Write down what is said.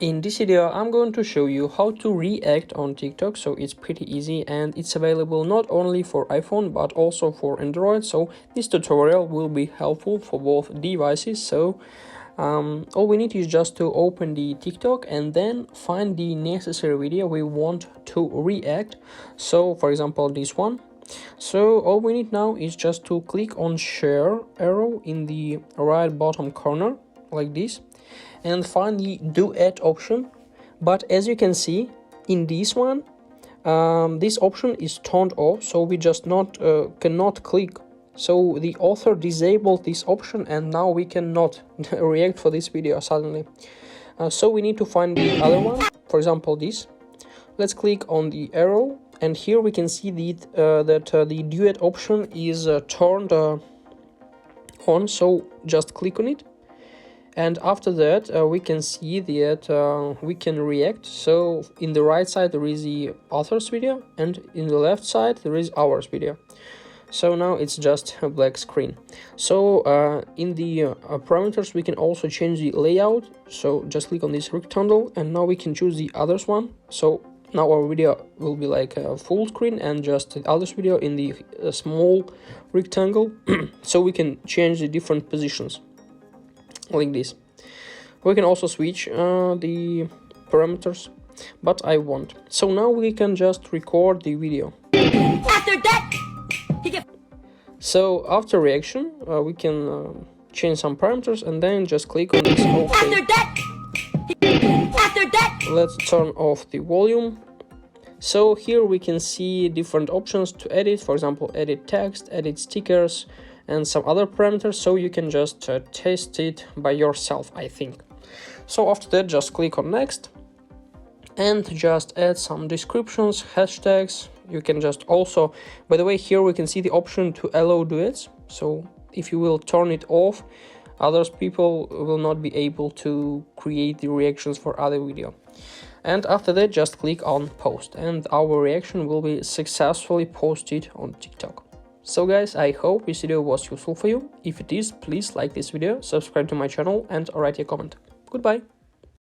In this video, I'm going to show you how to react on TikTok. So it's pretty easy and it's available not only for iPhone but also for Android. So this tutorial will be helpful for both devices. So all we need is just to open the TikTok and then find the necessary video we want to react. So for example, this one. So all we need now is just to click on share arrow in the right bottom corner like this and find the duet option. But as you can see in this one, this option is turned off, so we just cannot click. So the author disabled this option and now we cannot react for this video suddenly. So we need to find the other one, for example this. Let's click on the arrow and here we can see that the duet option is turned on, so just click on it. And after that we can see that we can react. So in the right side there is the author's video and in the left side there is ours video. So now it's just a black screen. So in the parameters we can also change the layout. So just click on this rectangle and now we can choose the others one. So now our video will be like a full screen and just the others video in the small rectangle. So we can change the different positions like this. We can also switch the parameters, but I won't. So now we can just record the video. After that, so after reaction we can change some parameters and then just click on this OK. After that, Let's turn off the volume. So here we can see different options to edit, for example edit text, edit stickers and some other parameters, so you can just test it by yourself, I think. So after that just click on next and just add some descriptions, hashtags. You can just also, by the way, here we can see the option to allow duets. So if you will turn it off, others people will not be able to create the reactions for other video. And after that just click on post and our reaction will be successfully posted on TikTok. So guys, I hope this video was useful for you. If it is, please like this video, subscribe to my channel and write a comment. Goodbye.